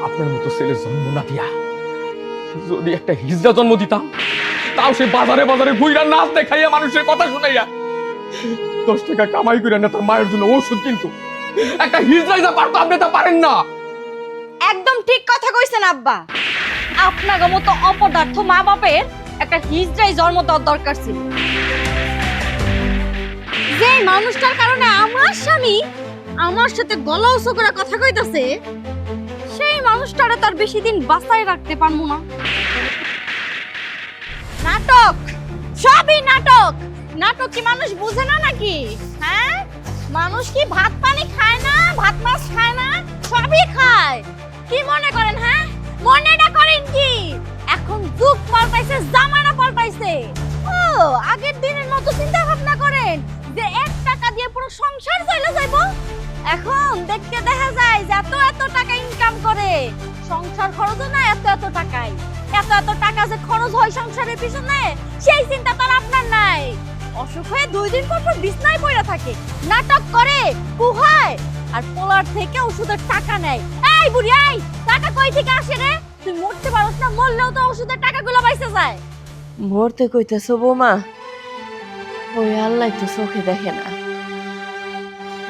আপনার মতো ছেলের জন্ম না দিয়া যদি একটা হিজড়া জন্ম দিতাম, তাও সে বাজারে বাজারে ঘুইরা নাচ দেখাইয়া মানুষের কথা শুনাইয়া 10 টাকা কামাই করে না তার মায়ের জন্য ওষুধ, কিন্তু একটা হিজড়াই যা পারতো আপনি তা পারেন না। একদম ঠিক কথা কইছেন আব্বা। আপনার মতো অপদার্থ মা বাপের একটা হিজড়াই জন্ম দেওয়ার দরকার ছিল। যে মানুষটার কারণে আমার স্বামী আমার সাথে গলা উঁচু করে কথা কইতাছে, সেই মানুষটারে তার বেশি দিন বাঁচায় রাখতে পারবো না। নাটক, সবই নাটক। নাটক কি মানুষ বুঝে না নাকি? হ্যাঁ, মানুষ কি ভাত পানি খায় না, ভাত মাছ খায় না? সবই খায়। কি মনে করেন? হ্যাঁ, মনেটা করেন কি এখন যুগ পাল্টাইছে, জামানা পাল্টাইছে। ও আগের দিনের মতো চিন্তা ভাবনা করেন যে 1 টাকা দিয়ে পুরো সংসার চলে যাইবো? এখন দেখতে দেখা যায় যে এত টাকা ইনকাম করে সংসার খরচ না এত টাকায়। এত টাকা যে খরচ হয় সংসারের পিছনে, সেই চিন্তা তো আপনার নাই। অসুখ হয়ে 2 দিন পর বিছনায় পড়ে থাকে, নাটক করে, কুহায়, আর পোলার থেকে ওষুধের টাকা নেয়। এই বুড়ি, এই টাকা কই থেকে আসে রে? তুই মরতে পারছ না, মরলেও তো ওষুধের টাকাগুলো বাইসে যায়। মরতে কইতেছো বৌমা? ওই আল্লাহ তো চোখে দেখে না।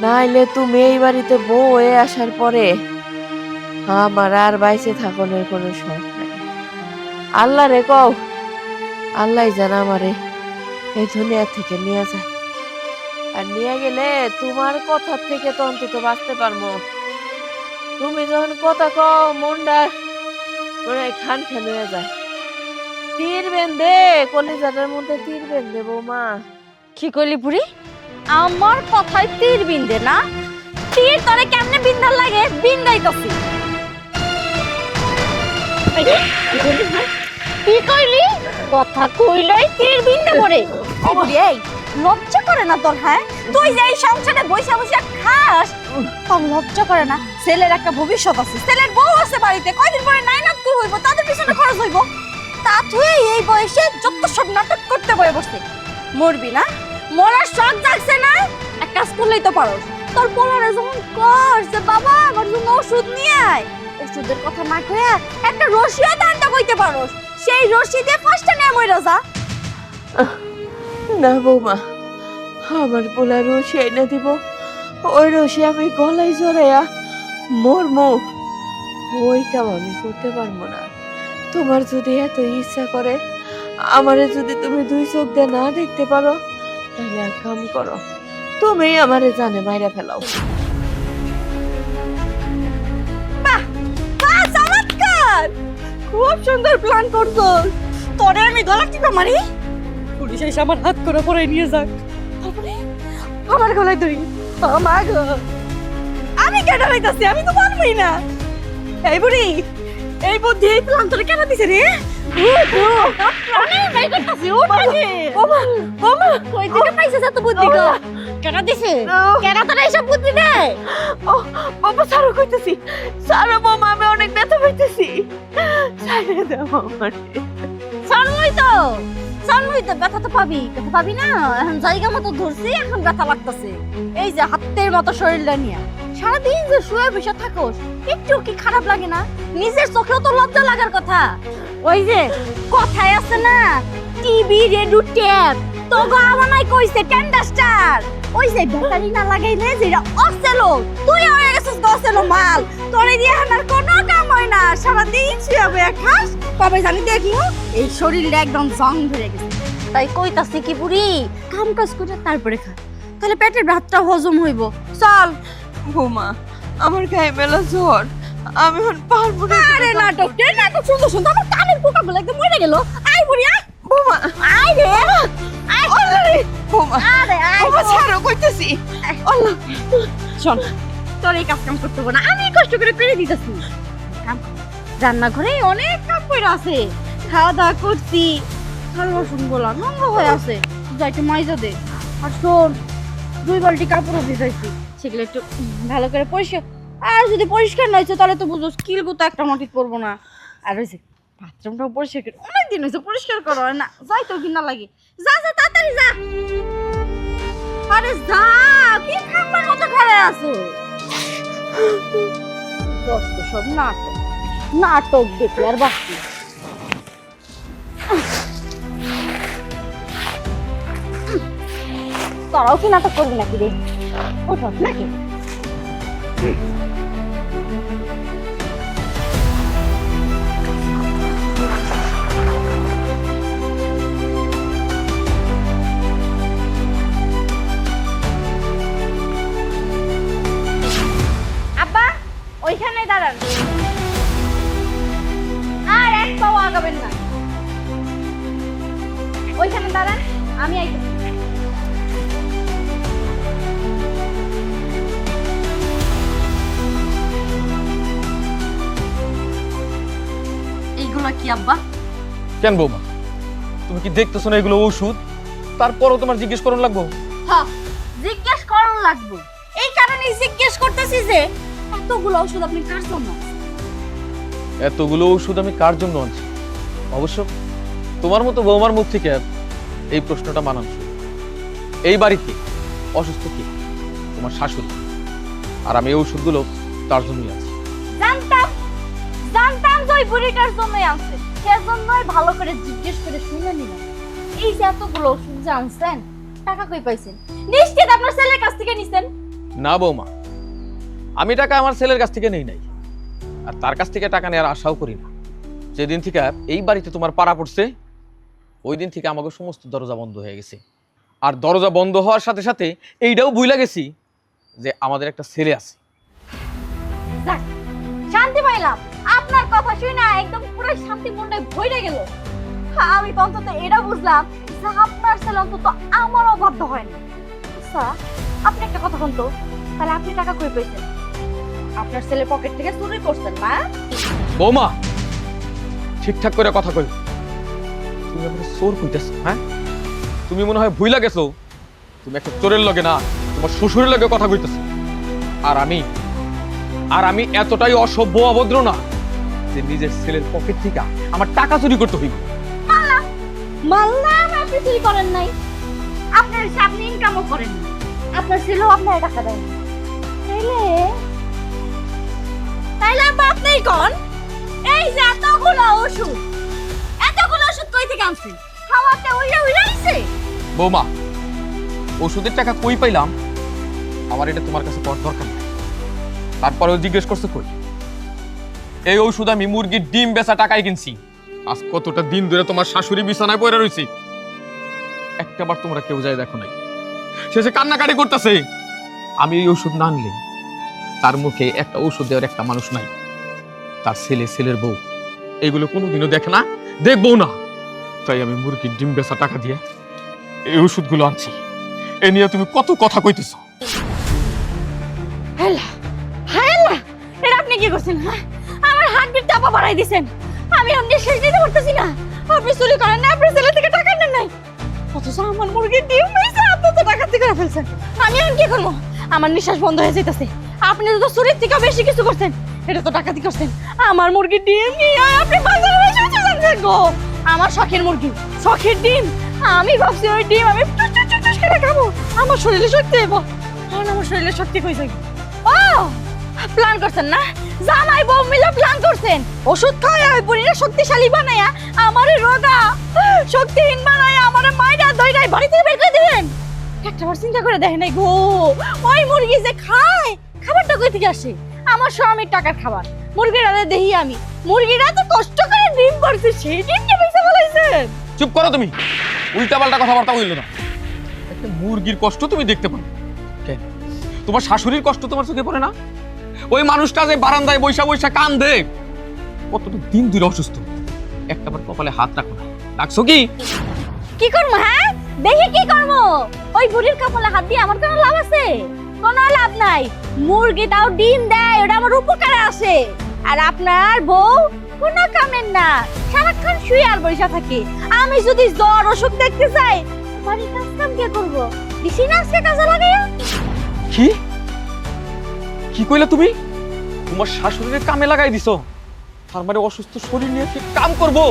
নাইলে তুমি এই বাড়িতে বউ হয়ে আসার পরে আমার আর বাইসে থাকনের কোনো শখ নাই। আল্লাহ রে কও, আল্লাহ জানা আমারে এই দুনিয়া থেকে নিয়ে যায়। আর নিয়ে গেলে তোমার কথা থেকে তো অন্তত বাঁচতে পারবো। তুমি যখন কথা কও মনটা মনে হয় খান হয়ে যায়। তীর বেঁধে কলিজাটার মধ্যে তীর বেঁধে বৌমা। কি কইলি বুড়ি? আমার কথায় তীর বিন্দে না? তীর তোরে কেমনে বিন্দার লাগে? বিন্দাই কফি। কি কইলি? কথা কইলাই তীর বিন্দে পড়ে। ও বুড়ি, এই লজ্জা করে না তোর? হ্যাঁ, তুই যে এই সংসারে বইসা বইসা খাস, তোর লজ্জা করে না? ছেলের একটা ভবিষ্যৎ আছে, ছেলের বউ আছে বাড়িতে, কয়দিন পরে নাইনাত কি হইব, তাদের পিছনে খরচ হইব। তা তুই এই বয়সে যত সব নাটক করতে বয়ে বসতে মরবি না? মরার শখ জাগছে না? এক কাজ করলেই তো পারোস। তোর পোলারে যখন কর যে বাবা আমার জন্য ওষুধ নিয়ে আয়, ওষুধের কথা না কইয়া একটা রশিও দানটা কইতে পারোস। সেই রশি দিয়ে ফাঁসটা নিয়ে মইরা যা। না বৌমা, আমার পোলা রশি এনে দিব, ওই রশি আমি গলায় জড়াইয়া মরমু, ওই কাম আমি করতে পারবো না। তোমার যদি এত ইচ্ছা করে, আমারে যদি তুমি 2 চোখ দিয়ে না দেখতে পারো, তাহলে এক কাম করো, তুমি আমারে জানে মাইরা ফেলাও। বাহ বাহ, চমৎকার! খুব সুন্দর প্ল্যান করছস। তোরে আমি গলা টিপে মারি, পুলিশ এসে আমার হাত করে পরে নিয়ে যাক, তারপরে আমার গলায় ধরি। আমার গো, আমি কেন হইতাছি? আমি তো পারবই না। এই বুড়ি, এই বুদ্ধি, এই প্ল্যান তোরে কেন দিছে রে? আমি ভাই করতাছি, উঠ আগে। বাবা বাবা, কই থেকে পাইছিস এত বুদ্ধি গো? কেন দিছে? কেন তোরা এইসব বুদ্ধি দেয়? ও বাবা, সারো কইতেছি, সারো বৌমা, আমি অনেক ব্যথা পাইতেছি, সাইরে দাও আমারে। সানমই তো ব্যথা তো পাবি, ব্যথা পাবি না? এখন জায়গা মতো ধরছি, এখন ব্যথা লাগতেছে। এই যে হাতের মতো শরীরটা নিয়ে সারাদিন যে শুয়ে বসে থাকোস, একটু কি খারাপ লাগে না? নিজের চোখেও তো লজ্জা লাগার কথা। ওই যে কথায় আছে না, টিভি রেডু ট্যাপ তো গাওয়ানাই কইছে টেন্ডাস্টার। ওই যে ব্যাটারি না লাগাইলে যেটা অসেলো, তুই হয়ে গেছিস অসেলো মাল। তোরে দিয়ে আমার কোনো কাম হয় না, সারাদিন শুয়ে বসে খাস। কবে জানি দেখলো এই শরীরটা একদম জং ধরে গেছে। তাই কইতাছি কি বুড়ি, কাম কাজ করে তারপরে খা, তাহলে পেটের ভাতটা হজম হইব। চল। বৌমা, আমার গায়ে মেলা জ্বর, আমি এখন পারবো না। আরে নাটক সুন্দর সুন্দর, আমার কানের পোকাগুলো একদম মরে গেল। আই বুড়ি আই। বৌমা, আই রে আই। আরে বৌমা, আরে আই বৌমা ছাড়ো কইতেছি। আল্লাহ, শোন, তোর এই কাজ কাম করতে হবে না, আমি কষ্ট করে পেরে দিতেছি। রান্নাঘরে অনেক কাম করে আছে, খাওয়া দাওয়া করছি, থাল বাসন গুলা নোংরা হয়ে আছে, যাইতে মাইজা দে। আর শোন, 2 বালতি কাপড় ভিজাইছি, সেগুলো একটু ভালো করে পরিষ্কার। আর যদি পরিষ্কার না হয়েছে তাহলে তো বুঝো স্কিল তো একটা মাটিতে পড়বো না। আর হয়েছে বাথরুমটাও পরিষ্কার করে, অনেকদিন হয়েছে পরিষ্কার করা হয় না, যাই তো কিনা লাগে। যা যা তাড়াতাড়ি যা। আরে যা, কি খাবার মতো খেলে আছো? দোস্ত সব নাটক। নাটক দেখি আর বাকি তোরাও কি নাটক করবি নাকি রে ওঠো নাকি আব্বা ওইখানে দাঁড়ান আর এক পাও আগাবেন না ওইখানে দাঁড়ান আমি আইতেছি এইগুলো কি আব্বা কেন বৌমা তুমি কি দেখতেছো না এগুলো ওষুধ তারপরও তোমার জিজ্ঞেস করুন লাগবো হ্যাঁ জিজ্ঞেস করুন লাগবে এই কারণেই জিজ্ঞেস করতেছি যে এতগুলো ওষুধ আপনি কার জন্য এতগুলো ওষুধ আমি কার জন্য আনছি অবশ্য তোমার মতো বৌমার মুখ থেকে এই প্রশ্নটা মানানসই এই বাড়িতে অসুস্থ কি তোমার শাশুড়ি আর আমি এই ওষুধগুলো তার জন্যই আছি জানতাম যে ওই বুড়িটার জন্যই আনছে সেজন্যই ভালো করে জিজ্ঞেস করে শুনে নিলাম এই যে এতগুলো ওষুধ যে আনছেন টাকা কই পাইছেন নিশ্চিত আপনার ছেলের কাছ থেকে নিছেন না বৌমা আমি টাকা আমার ছেলের কাছ থেকে নেই নাই আর তার কাছ থেকে টাকা নেওয়ার আশাও করি না যেদিন থেকে এই বাড়িতে তোমার পাড়া পড়ছে ওই দিন থেকে আমাকে সমস্ত দরজা বন্ধ হয়ে গেছে আর দরজা বন্ধ হওয়ার সাথে সাথে এইটাও ভুলে গেছি যে আমাদের একটা ছেলে আছে যাক, শান্তি পাইলাম আপনার কথা শুনে একদম পুরো শান্তি মনটা ভরে গেল আমি তো অন্তত এটা বুঝলাম যে আপনার ছেলে অন্তত আমার অবাধ্য হয়নি আচ্ছা আপনি একটা কথা বলতো তাহলে আপনি টাকা কই পেয়েছেন আপনার ছেলে পকেট থেকে চুরি করছেন না বৌমা ঠিকঠাক করে কথা কই তুমি আমাকে চোর কইতেছো হ্যাঁ তুমি মনে হয় ভুইলা গেছো তুমি একটা চোরের লগে না তোমার শ্বশুরের লগে কথা কইতেছো আর আমি এতটাই অসভ্য অভদ্র না যে নিজের ছেলের পকেট থেকে আমার টাকা চুরি করতে হইব মাল্লাম আপনি চুরি করেন নাই আপনার আপনি ইনকামও করেন না আপনার ছেলেও আপনার টাকা দেয় না তাইলে আপনিই কোন এই যে এতগুলো ওষুধ কই থেকে আনছেন খাওয়াতে উইরা আইছে বৌমা ওষুধের টাকা কই পাইলাম আমার এটা তোমার কাছে পড় দরকার নেই তারপরেও জিজ্ঞেস করছে কই এই ওষুধ আমি মুরগির ডিম বেচা টাকায় কিনছি আজ কতটা দিন ধরে তোমার শাশুড়ি বিছানায় পড়ে রইছি একটাবার তোমরা কেউ যায় দেখো নাই শেষে কান্নাকাটি করতেছে আমি এই ওষুধ না আনলে তার মুখে একটা ওষুধ দেওয়ার একটা মানুষ নাই তার ছেলের বউ এগুলো কোনোদিনও দেখে না দেখবো না তাই আমি মুরগির ডিম বেচা টাকা দিয়ে এই ওষুধগুলো আনছি এ নিয়ে তুমি কত কথা কইতেছ এটা আপনি কি করছেন আমার হার্টবিট চাপা বাড়াই দিছেন আমি আপনি শেষ দিতে পারতেছি না আপনি চুরি করেন না আপনার ছেলে থেকে টাকা নেন নাই অথচ আমার মুরগির ডিম মেয়েছে আপনি তো টাকা থেকে ফেলছেন আমি আর কি করবো আমার নিঃশ্বাস বন্ধ হয়ে যাইতেছে আপনি তো চুরির থেকে বেশি কিছু করছেন এটা তো টাকাতি করছেন আমার মুরগির ডিম নিয়ে আপনি বাজারে বেশি যাচ্ছেন গো আমার শখের মুরগি শখের ডিম আমি ভাবছি ওই ডিম আমি চুচ করে খাবো আমার শরীরে শক্তি এবো কারণ আমার শরীরে শক্তি কই যাবে ও প্ল্যান করছেন না জামাই বউ মিলে প্ল্যান করছেন ওষুধ খাওয়া ওই বুড়িরে শক্তিশালী বানায়া আমারে রোগা শক্তিহীন বানায়া আমারে মাইরা দইরাই বাড়ি থেকে বের করে দিবেন একটাবার চিন্তা করে দেখেন নাই গো ওই মুরগি যে খায় খাবারটা কই থেকে আসে আমার স্বামীর টাকার খাবার মুরগিরা দেখি আমি মুরগিরা তো কষ্ট করে ডিম পারছে সেই ডিম কে পয়সা বলাইছেন চুপ করো তুমি উল্টাপাল্টা কথাবার্তা বললো না একটা মুরগির কষ্ট তুমি দেখতে পাও কেন তোমার শাশুড়ির কষ্ট তোমার চোখে পড়ে না ওই মানুষটা যে বারান্দায় বৈশা কান্দে কতটা দিন ধরে অসুস্থ একটাবার কপালে হাত রাখো না রাখছো কি করবো হ্যাঁ দেখি কি করবো ওই বুড়ির কপালে হাত দিয়ে আমার কোনো লাভ আছে কোনো লাভ নাই মুরগি তাও ডিম দেয় ওটা আমার উপকারে আসে আর আপনার বউ কোনো কামের না সারাক্ষণ শুয়ে আর বসে থাকে আমি যদি জ্বর অসুখ দেখতে চাই বাড়ির কাজ কাম কে করবো বেশি না আজকে কাজে লাগে কি কইলা তুমি তোমার শাশুড়ির কামে লাগাই দিছো তার মানে অসুস্থ শরীর নিয়ে কি কাম করবো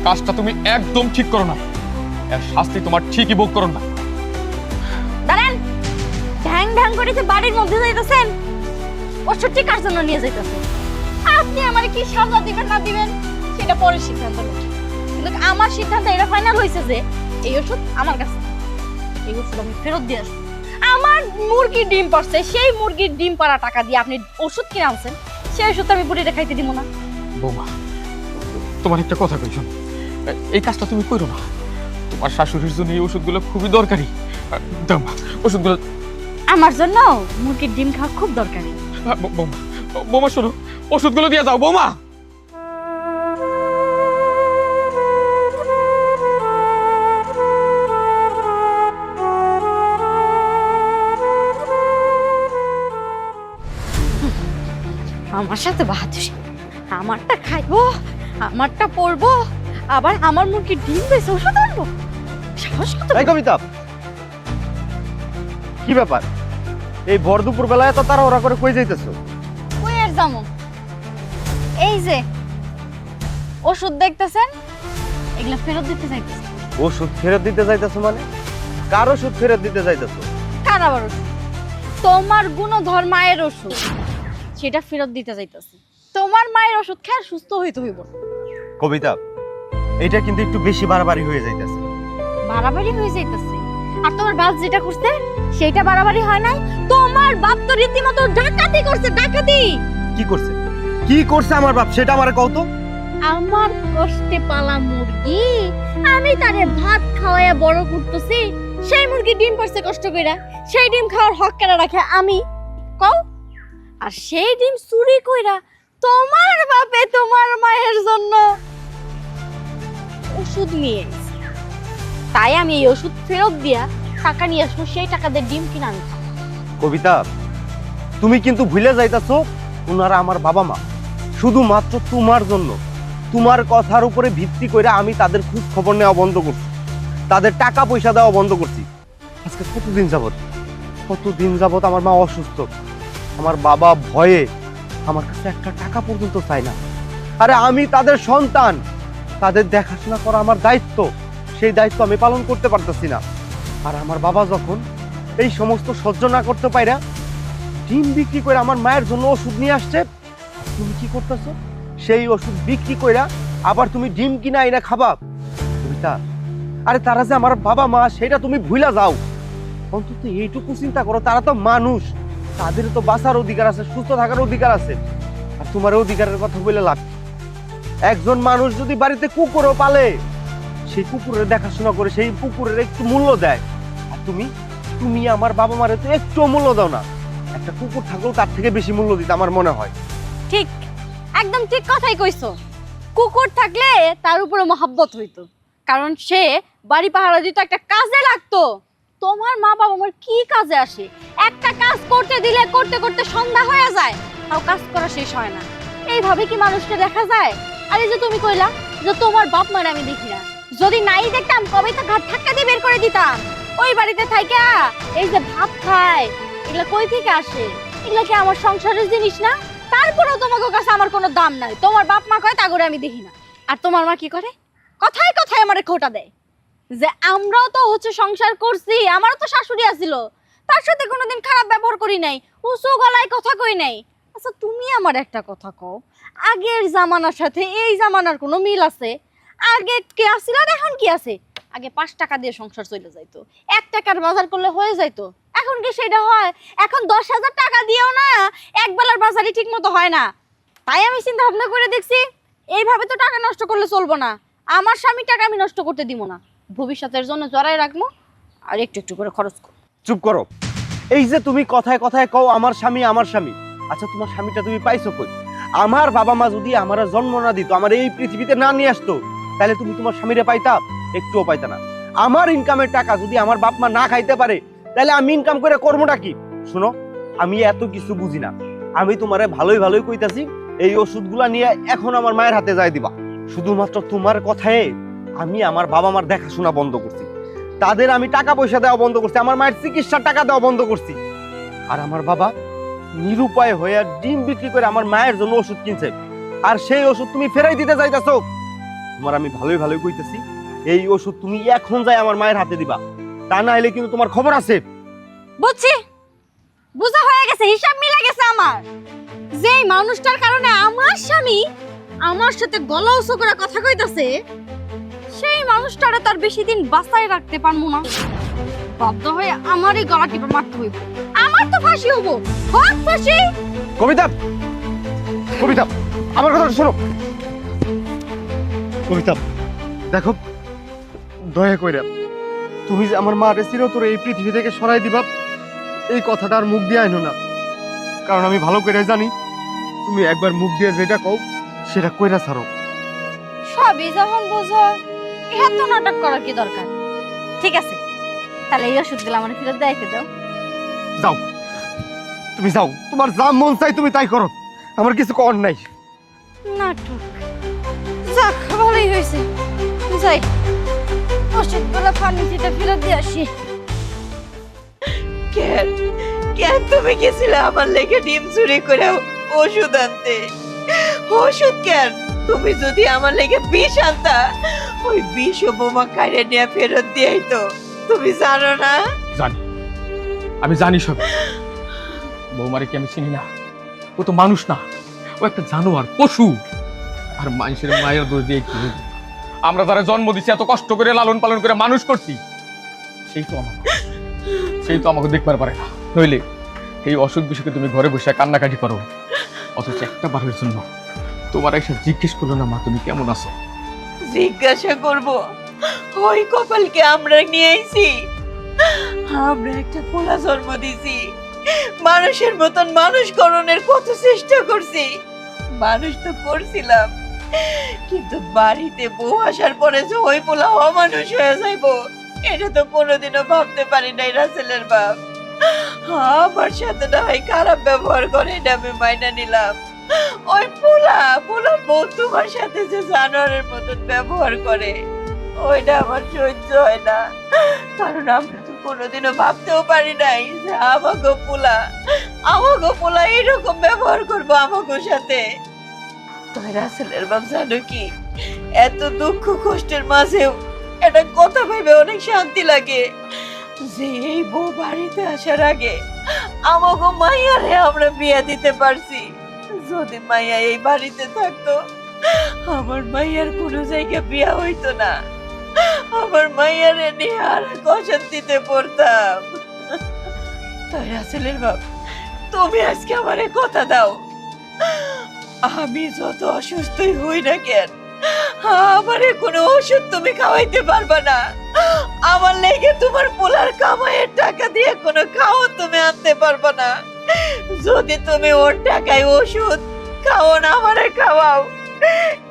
কাজটা তুমি একদম ঠিক করো না এর শাস্তি তোমার ঠিকই ভোগ করো না দাঁড়ান ঢ্যাং ঢ্যাং করে যে বাড়ির মধ্যে যাইতেছেন ওষুধটি কার জন্য নিয়ে যাইতেছেন আপনি আমার কি সাজা দিবেন না দিবেন সেটা পরে সিদ্ধান্ত নেবেন, কিন্তু আমার সিদ্ধান্ত এটা ফাইনাল হয়েছে যে এই ওষুধ আমার কাছে, এই ওষুধ আমি ফেরত দিয়ে আসবো। আমার মুরগির ডিম পারছে, সেই মুরগির ডিম পাড়া টাকা দিয়ে আপনি ওষুধ কিনে আনছেন, সেই ওষুধ আমি বুড়িটা খাইতে দিব না। বৌমা, তোমার একটা কথা কই, শোন, এই কাজটা তুমি করো না। তোমার শাশুড়ির জন্য এই ওষুধগুলো খুবই দরকারি। দাও মা, ওষুধগুলো। আমার জন্য মুরগির ডিম খাওয়া খুব দরকারি। বৌমা, বৌমা শোনো, ওষুধগুলো দিয়ে যাও বৌমা। আমার সাথে বাহাদুরি, আমারটা খাইবো, আমারটা পরবো, আবার আমার মুরগির ডিম বেশি ওষুধ আনবো, সাহস কত! এই কবিতা, কি ব্যাপার? এই ভর দুপুর বেলায় তো তারা ওরা করে কই যাইতেছো? কই আর যামু? এই যে ওষুধ দেখতেছেন, এগুলা ফেরত দিতে চাইতেছি। ওষুধ ফেরত দিতে যাইতেছো মানে? কার ওষুধ ফেরত দিতে যাইতেছো? কার আবার ওষুধ? তোমার গুণধর মায়ের ওষুধ, সেটা ফেরত দিতে চাইতেছি। তোমার মায়ের ওষুধ খেয়ে সুস্থ হইতে হইব। কবিতা, এটা কিন্তু একটু বেশি বাড়াবাড়ি হয়ে যাইতেছে। বাড়াবাড়ি হয়ে যাইতেছে? আর তোমার বাপ যেটা করছে সেটা বাড়াবাড়ি হয় নাই? তোমার বাপ তো রীতিমতো ডাকাতি করছে, ডাকাতি। কি করছে? কি করছে আমার বাপ, সেটা আমারে কও তো। আমার কষ্টে পালা মুরগি, আমি তারে ভাত খাওয়ায়া বড় করতেছি, সেই মুরগি ডিম পারছে কষ্ট কইরা, সেই ডিম খাওয়ার হক কেন রাখে আমি কও? আর সেই ডিম চুরি কইরা তোমার বাপে তোমার মায়ের জন্য ওষুধ নিয়ে এসেছে। তাই আমি এই ওষুধ ফেরত দিয়া টাকা নিয়ে আসবো, সেই টাকা দিয়ে ডিম কিনে আমি খাবো। কবিতা, তুমি কিন্তু ভুলে যাইতেছো ওনারা আমার বাবা মা। শুধুমাত্র তোমার জন্য, তোমার কথার উপরে ভিত্তি করে আমি তাদের খোঁজ খবর নেওয়া বন্ধ করছি, তাদের টাকা পয়সা দেওয়া বন্ধ করছি। আজকে কতদিন যাবত আমার মা অসুস্থ, আমার বাবা ভয়ে আমার কাছে একটা টাকা পর্যন্ত চায় না। আরে আমি তাদের সন্তান, তাদের দেখাশোনা করা আমার দায়িত্ব, সেই দায়িত্ব আমি পালন করতে পারতেছি না। আর আমার বাবা যখন এই সমস্ত সহ্য না করতে পারে ডিম বিক্রি করে আমার মায়ের জন্য ওষুধ নিয়ে আসছে, তুমি কি করতেছো? সেই ওষুধ বিক্রি কইরা আবার তুমি ডিম কিনা আইনা খাবা? কবিতা, আরে তারা যে আমার বাবা মা সেটা তুমি ভুলা যাও। অন্তত এইটুকু চিন্তা করো, তারা তো মানুষ, তাদের তো বাঁচার অধিকার আছে, সুস্থ থাকার অধিকার আছে। আর তোমার অধিকারের কথা বলে লাভ? একজন মানুষ যদি বাড়িতে কুকুরও পালে, সেই কুকুরের দেখাশোনা করে সেই কুকুরের একটু মূল্য দেয়, আর তুমি আমার বাবা মারে তো একটু মূল্য দাও না। একটা কুকুর থাকলেও তার থেকে বেশি মূল্য দিতে আমার মনে হয়। ঠিক, একদম ঠিক কথাই কইছো। কুকুর থাকলে তার উপরে মহব্বত হইতো, কারণ সে বাড়ি পাহারা দিত, একটা কাজে লাগতো। তোমার মা বাবা আমার কি কাজে আসে? একটা কাজ করতে দিলে করতে করতে সন্ধ্যা হয়ে যায়, তাও কাজ করা শেষ হয় না। এইভাবে কি মানুষকে দেখা যায়? আর এই যে তুমি কইলা যে তোমার বাপ মার আমি দেখি না, যদি নাই দেখতাম কবে তো ঘাট ধাক্কা দিয়ে বের করে দিতাম। ওই বাড়িতে থাইকা এই যে ভাত খায়, এগুলা কই থেকে আসে? এগুলা কি আমার সংসারের জিনিস না? তারপরেও তোমাকে কাছে আমার কোনো দাম নাই। তোমার বাপ মা কয় তা করে আমি দেখি না। আর তোমার মা কি করে? কথায় কথায় আমারে খোঁটা দেয় যে আমরাও তো হচ্ছে সংসার করছি, আমারও তো শাশুড়ি আছিল, তার সাথে কোনোদিন খারাপ ব্যবহার করি নাই, উঁচু গলায় কথা কই নাই। আচ্ছা তুমি আমার একটা কথা কও, আগের জামানার সাথে এই জামানার কোনো মিল আছে? আগে কি আছিল আর এখন কি আছে? আগে 5 টাকা দিয়ে সংসার চলে যাইতো, 1 টাকার বাজার করলে হয়ে যাইতো। এখন কি সেটা হয়? এখন 10,000 টাকা দিয়েও না এক বেলার বাজারই ঠিক মতো হয় না। তাই আমি চিন্তা ভাবনা করে দেখছি এইভাবে তো টাকা নষ্ট করলে চলবো না। আমার স্বামীর টাকা আমি নষ্ট করতে দিব না, ভবিষ্যতের জন্য জড়াই রাখবো, আর একটু একটু করে খরচ করবো। চুপ করো। এই যে তুমি কথায় কথায় কও আমার স্বামী আমার স্বামী, আচ্ছা তোমার স্বামীটা তুমি পাইছো কই? আমার বাবা মা যদি আমার জন্ম না দিত, আমার এই পৃথিবীতে না নিয়ে আসতো, তাহলে তুমি তোমার স্বামীরে পাইতা? একটুও পাইতা না। আমার ইনকামের টাকা যদি আমার বাপ মা না খাইতে পারে, তাহলে আমি ইনকাম করে কর্মটা কি? শোনো, আমি এত কিছু বুঝি না, আমি তোমারে ভালোই ভালোই কইতাছি, এই ওষুধগুলা নিয়ে এখন আমার মায়ের হাতে যাই দিবা। শুধুমাত্র তোমার কথায় আমি আমার বাবা মার দেখাশোনা বন্ধ করছি, তাদের আমি টাকা পয়সা দেওয়া বন্ধ করছি, আমার মায়ের চিকিৎসার টাকা দেওয়া বন্ধ করছি। আর আমার বাবা নিরুপায় হয়ে ডিম বিক্রি করে আমার মায়ের জন্য ওষুধ কিনছে, আর সেই ওষুধ তুমি ফেরাই দিতে চাইতেছো। তোমার আমি ভালোই ভালোই কইতেছি, এই ওষুধ তুমি এখন যাই আমার মায়ের হাতে দিবা, তা না হলে কিন্তু তোমার খবর আছে। বুঝছি, বুঝা হয়ে গেছে। গেছে, হিসাব মিলে গেছে আমার। যেই মানুষটার কারণে আমার স্বামী আমার সাথে গলা উঁচু করে কথা কইতাছে, সেই মানুষটারে তার বেশি দিন বাঁচায় রাখতে পারবো না। বাধ্য হয়ে আমারই গলা টিপে মারতে হইব। আমার তো ফাঁসি হবো, হোক ফাঁসি। কবিতা, কবিতা, আমার কথা শোনো। কবিতা, দেখো, দয়া কইরা তুমি যে আমার মারে চিরতরে এই পৃথিবী থেকে সরাই দিবা, এই কথাটা আর মুখ দিয়ে আইনো না। কারণ আমি ভালো করে জানি তুমি একবার মুখ দিয়ে যেটা কও সেটা কইরা ছাড়ো। সবই যখন বুঝো, এত নাটক করার কি দরকার? ঠিক আছে, তাহলে এই ওষুধগুলো আমার ফেরত দেখাইতে দাও। যাও, তুমি যাও, তোমার যা মন চাই তুমি তাই করো, আমার কিছু করার নাই। নাটক, যাক ভালোই হয়েছে। যাই, ওষুধগুলো ফার্মেসিতে ফেরত দিয়ে আসি। কেন কেন তুমি গেছিলে আমার লেগে ডিম চুরি করে ওষুধ আনতে? ওষুধ কেন? তুমি যদি আমার লেগে বিষ আনতা, ওই বিষ ও বোমা কাইরে নিয়ে ফেরত দিয়েই তো। তুমি জানো না? জানি, আমি জানি সব। বৌমারে কি আমি চিনি না? ও তো মানুষ না, ও একটা জানোয়ার, পশু। আর মানুষের মায়ের দোষ দিয়ে কি হইবে? আমরা তারা জন্ম দিচ্ছি, এত কষ্ট করে লালন পালন করে মানুষ করছি, সেই তো আমাকে দেখবার পারে না। নইলে এই অসুখ বিষয়কে তুমি ঘরে বসে কান্নাকাটি করো, অথচ একটা বারের জন্য তোমার এসে জিজ্ঞেস করলো না, মা তুমি কেমন আছো? জিজ্ঞাসা করব? ওই কপালকে আমরা নিয়ে আইছি। আমরা একটা পোলা জন্ম দিছি, মানুষের মতন মানুষ করণের কত চেষ্টা করছি। মানুষ তো করছিলাম, কিন্তু বাড়িতে বউ আসার পরে যে ওই পোলা অমানুষ হয়ে যাইবো, এটা তো কোনোদিনও ভাবতে পারি নাই রাসেলের বাপ। আমার সাথে না হয় খারাপ ব্যবহার করে, এটা আমি মাইনা নিলাম। ওই পোলা বউ তোমার সাথে যে জানোয়ারের মতন ব্যবহার করে, ওইটা আমার সহ্য হয় না। কারণ আমরা তো কোনোদিনও ভাবতেও পারি নাই যে আমাগো পোলা এরকম ব্যবহার করবো আমাগো সাথে। তাই রাসেলের বাপ জানো কি, এত দুঃখ কষ্টের মাঝেও একটা কথা ভেবে অনেক শান্তি লাগে যে এই বউ বাড়িতে আসার আগে আমাগো মাইয়ারে আমরা বিয়ে দিতে পারছি। যদি মাইয়া এই বাড়িতে থাকতো, আমার মাইয়ার কোনো জায়গায় বিয়া হইতো না। আমার মাইয়ারে নিয়ে আর অশান্তিতে পড়তাম। তাই রাসেলের বাপ, তুমি আজকে আমারে কথা দাও, আমি যত অসুস্থই হই না কেন, আমারে কোনো ওষুধ তুমি খাওয়াইতে পারবা না। আমার লেগে তোমার পোলার কামাইয়ের টাকা দিয়ে কোনো খাও তুমি আনতে পারবা না। যদি তুমি ওর টাকায় ওষুধ খাও না আমারে খাওয়াও,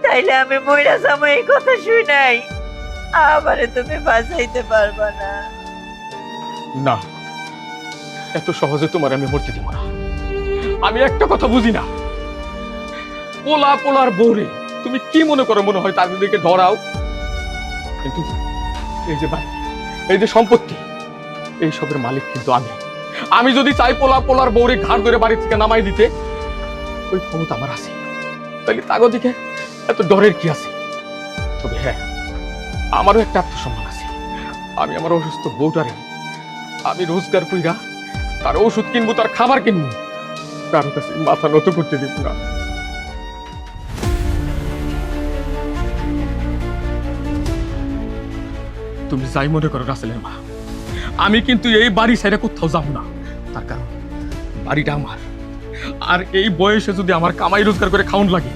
তাইলে আমি মইরা যাবো, এই কথা শুই নাই। আমারে তুমি বাঁচাইতে পারবা না। না, এত সহজে তোমার আমি মরতে দিব না। আমি একটা কথা বুঝি না, পোলার বউরে তুমি কি মনে করো? মনে হয় তাদেরকে ধরাও, কিন্তু এই যে বাড়ি, এই যে সম্পত্তি, এই সবের মালিক কিন্তু আমি যদি চাই পোলার বউরে ঘাড় ধরে বাড়ি থেকে নামাই দিতে, ওই ক্ষমতা আমার আছে। তাহলে তাগো দিকে এত ডরের কি আছে? তবে হ্যাঁ, আমারও একটা আত্মসম্মান আছে। আমি আমার অসুস্থ বউটারে আমি রোজগার কইরা তার ওষুধ কিনবো, তার খাবার কিনবো, কারো কাছে মাথা নত করতে দিব না। তুমি যাই মনে করো রাসেলের মা, আমি কিন্তু এই বাড়ি ছেড়ে কোথাও যাবো না। তার কারণ বাড়িটা আমার, আর এই বয়সে যদি আমার কামাই রোজগার করে খাওয়ান লাগে,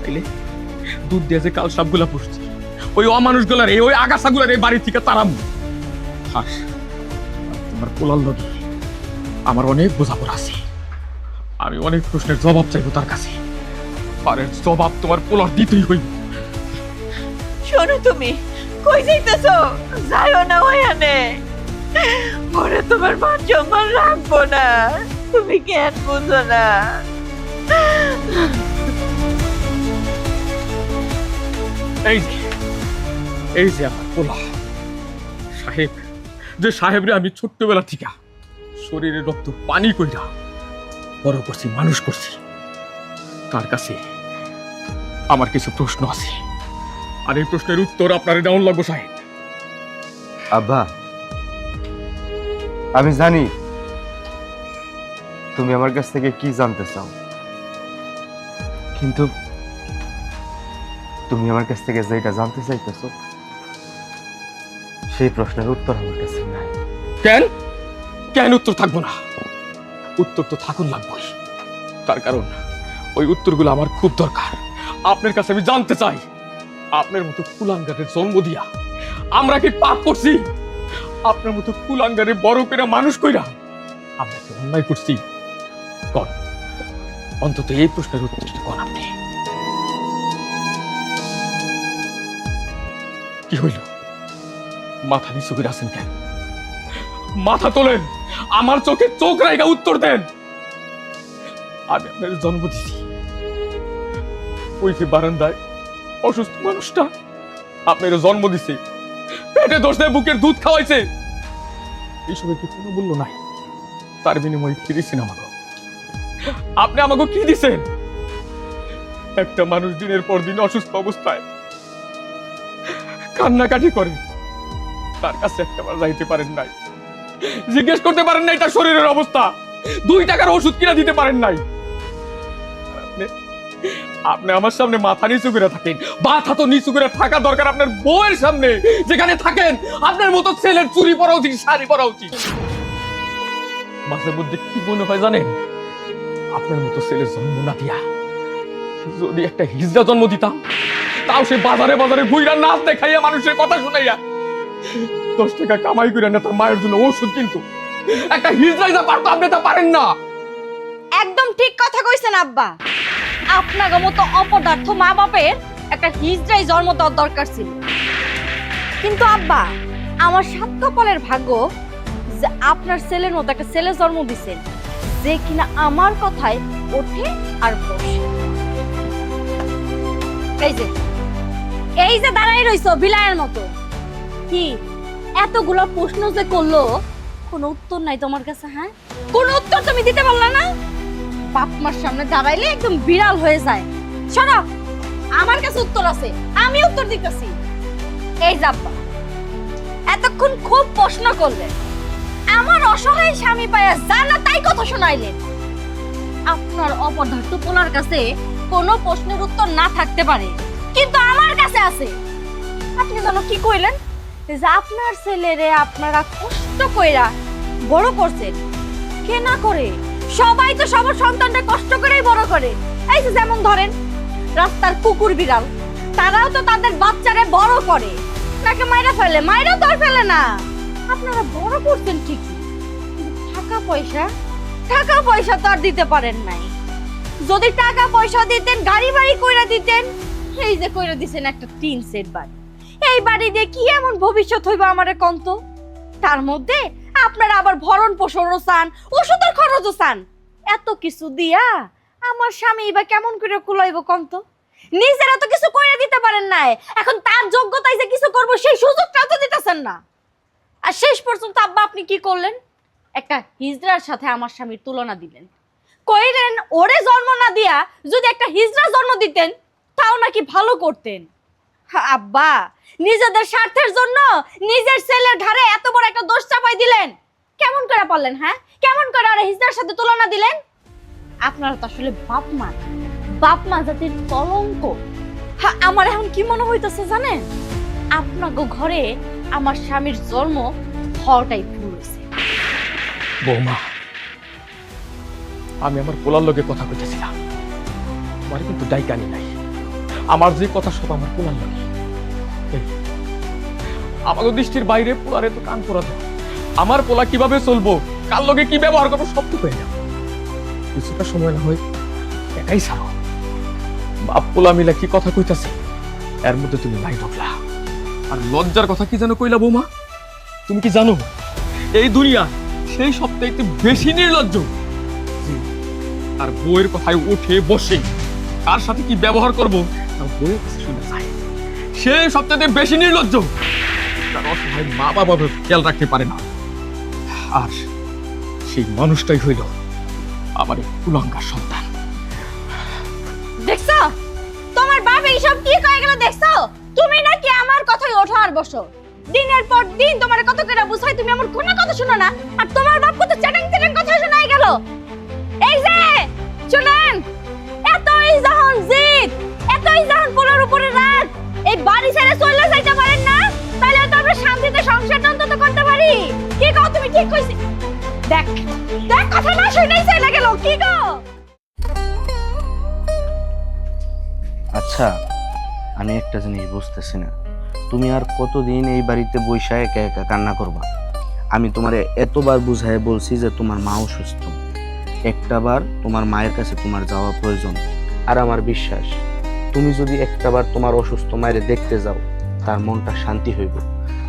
তাইলে দুধ দিয়ে যে কাল সবগুলা পুষছি, ওই অমানুষগুলার ওই আগাছাগুলার এই বাড়ি থেকে তারাম। হাস, তোমার পোলার লগে আমার অনেক বোঝাপড়া আছে। আমি অনেক প্রশ্নের জবাব চাইবো তার কাছে, আর এর জবাব তোমার পোলার দিতেই হইব। শোনো, তুমি কই যাইতেছো? যাইও না ওখানে, ওরে তোমার মান সম্মান রাখবো না। তুমি কেন বুঝো না? এই যে আমার পোলা সাহেব, যে সাহেবরে আমি ছোট্টবেলা থেকে শরীরে রক্ত পানি কইরা বড় করছি, মানুষ করছি, তার কাছে আমার কিছু প্রশ্ন আছে, আর এই প্রশ্নের উত্তর আপনার দেওয়ান লাগবো সাহেব। আব্বা, আমি জানি তুমি আমার কাছ থেকে কি জানতে চাও, কিন্তু তুমি আমার কাছ থেকে যেটা জানতে চাইতেছো সেই প্রশ্নের উত্তর আমার কাছে নাই। কেন কেন উত্তর থাকবো না? উত্তর তো থাকুন লাগবে, তার কারণ ওই উত্তরগুলো আমার খুব দরকার। আপনার কাছে আমি জানতে চাই, আপনার মতো কুলাঙ্গারের জন্ম দিয়া আমরা কি পাপ করছি? আপনার মতো কুলাঙ্গারে বড় করে মানুষ কইরা আমরা কি অন্যায় করছি? কোন অন্তত এই প্রশ্নের উত্তরটা কোন আপনি? কি হইল? মাথা নিচু করে আছেন কেন? মাথা তোলেন, আমার চোখে চোখ রাইগা উত্তর দেন। আমি আপনার জন্ম দিছি, ওই যে বারান্দায় অসুস্থ মানুষটা আপনার জন্ম দিছে, পেটে দোষ দেয়, বুকের দুধ খাওয়াইছে, এইসবের কি কোনো মূল্য নাই? তার বিনিময়ে কি দিচ্ছেন আমাকে? আপনি আমাকে কি দিছেন? একটা মানুষ দিনের পর দিন অসুস্থ অবস্থায় কান্নাকাটি করে, তার কাছে একটাবার যাইতে পারেন নাই, জিজ্ঞেস করতে পারেন নাই তার শরীরের অবস্থা, 2 টাকার ওষুধ কিনা দিতে পারেন নাই। আপনি আমার সামনে মাথা নিচু করে থাকেন। মাথা তো নিচু করে থাকা দরকার আপনার বউয়ের সামনে, যেখানে থাকেন আপনার মতো ছেলের চুরি পরা উচিত, শাড়ি পরা উচিত। মাঝে মধ্যে কি মনে হয় জানেন, আপনার মতো ছেলের জন্ম না দিয়া যদি একটা হিজড়া জন্ম দিতাম, তাও সে বাজারে বাজারে ঘুইরা নাচ দেখাইয়া মানুষের কথা শুনাইয়া 10 টাকা কামাই করে না তার মায়ের জন্য ওষুধ, কিন্তু একটা হিজড়াই যা পারতো আপনি তা পারেন না। একদম ঠিক কথা কইছেন আব্বা। আপনার মতো অপদার্থ মা বাপের একটা হিজড়াই জন্ম দেওয়ার দরকার ছিল। কিন্তু আব্বা, আমার 7 কপালের ভাগ্য যে আপনার ছেলের মতো একটা ছেলে জন্ম দিছেন, যে কিনা আমার কথায় ওঠে আর বসে। এই যে দাঁড়াই রইছো বিলায়ের মতো, কি এতগুলো প্রশ্ন যে করলো, কোনো উত্তর নাই তোমার কাছে? হ্যাঁ, কোনো উত্তর তুমি দিতে পারলা না? বাপ মার সামনে দাঁড়াইলে একদম বিড়াল হয়ে যায়। শোনো, আমার কাছে উত্তর আছে, আমি উত্তর দিতেছি। এই যাব্বা, এতক্ষণ খুব প্রশ্ন করলেন, আমার অসহায় স্বামী পায়া জানা তাই কথা শোনাইলেন। আপনার অপদার্থ পোলার কাছে কোনো প্রশ্নের উত্তর না থাকতে পারে, কিন্তু আমার কাছে আছে। আপনি জানো কি কইলেন? যে আপনার ছেলেরে আপনারা কষ্ট কইরা বড় করছেন। কে না করে? সবাই তো সবার সন্তানদের কষ্ট করেই বড় করে। এই যে যেমন ধরেন রাস্তার কুকুর বিড়াল, তারাও তো তাদের বাচ্চারে বড় করে, নাকি মাইরা ফেলে? মাইরা তো আর ফেলে না। আপনারা বড় করছেন ঠিকই, কিন্তু টাকা পয়সা তো আর দিতে পারেন নাই। যদি টাকা পয়সা দিতেন, গাড়ি বাড়ি কইরা দিতেন। এই যে কইরা দিছেন একটা 3 সেট বাড়ি, এই বাড়ি দিয়ে কি এমন ভবিষ্যৎ হইবা আমারে কন্ত? তার মধ্যে আপনারা আবার ভরণ পোষণও চান, ওষুধের খরচও চান। এত কিছু দিয়া আমার স্বামী বা কেমন করে কুলাইব কন্ত? নিজেরা তো কিছু কইরা দিতে পারেন নাই, এখন তার যোগ্যতায় যে কিছু করব সেই সুযোগটা তো দিতেছেন না। আর শেষ পর্যন্ত আব্বা আপনি কি করলেন? একটা হিজড়ার সাথে আমার স্বামীর তুলনা দিলেন। কইলেন ওরে জন্ম না দিয়া যদি একটা হিজড়া জন্ম দিতেন তাও নাকি ভালো করতেন। আব্বা, নিজেদের স্বার্থের জন্য নিজের ছেলের ঘাড়ে এত বড় একটা দোষ চাপাই দিলেন। কেমন করে পারলেন? হ্যাঁ, কেমন করে আর হিজড়ার সাথে তুলনা দিলেন? আপনারা তো আসলে বাপ মা জাতির কলঙ্ক। হ্যাঁ, আমার এখন কি মনে হইতেছে জানেন, আপনাকে ঘরে আমার স্বামীর জন্ম হওয়াটাই ভুল হয়েছে। বৌমা, আমি আমার পোলার লগে কথা কইতেছিলাম, আমার কিন্তু ডাইকানি নাই। আমার যে কথা সব আমার পোলার লগে। আমাকে দৃষ্টির বাইরে পোলারে তো কান পরা দেয়। আমার পোলা কিভাবে চলবো, কার লগে কি ব্যবহার করবো সব তো পেয়ে যাবো। কিছুটা সময় না হয় একাই ছাড়ো। বাপ পোলা মিলা কি কথা কইতাছে, এর মধ্যে তুমি নাই ঢুকলা। আর লজ্জার কথা কি জানো কইলা বৌমা? তুমি কি জানো এই দুনিয়া সেই সবথেকে বেশি নির্লজ্জ আর বউয়ের কথায় উঠে বসে কার সাথে কি ব্যবহার করবো তার বউয়ের কাছে শুনে যায়। সে সবথেকে বেশি নির্লজ্জ, তার অসহায় মা বাবা খেয়াল রাখতে পারে না। আর সেই মানুষটাই হইল আমার কুলাঙ্গার সন্তান। দেখছো তোমার বাপ এইসব কি কয়ে গেল? দেখছো তুমি নাকি আমার কথাই ওঠো আর বসো। দিনের পর দিন তোমার কত করে বুঝাই, তুমি আমার কোনো কথা শোনো না। আর তোমার বাপ কত চ্যাটাং কথা শোনাই গেল। শুনেই চলে গেল কি গো? আচ্ছা, আমি একটা জিনিস বুঝতেছি না, তুমি আর কতদিন এই বাড়িতে বইসা একা একা কান্না করবা? আমি তোমারে এতবার বুঝায় বলছি যে তোমার মা অসুস্থ, একটাবার তোমার মায়ের কাছে তোমার যাওয়া প্রয়োজন। আর আমার বিশ্বাস, তুমি যদি একটাবার তোমার অসুস্থ মায়ের দেখতে যাও, তার মনটা শান্তি হইব।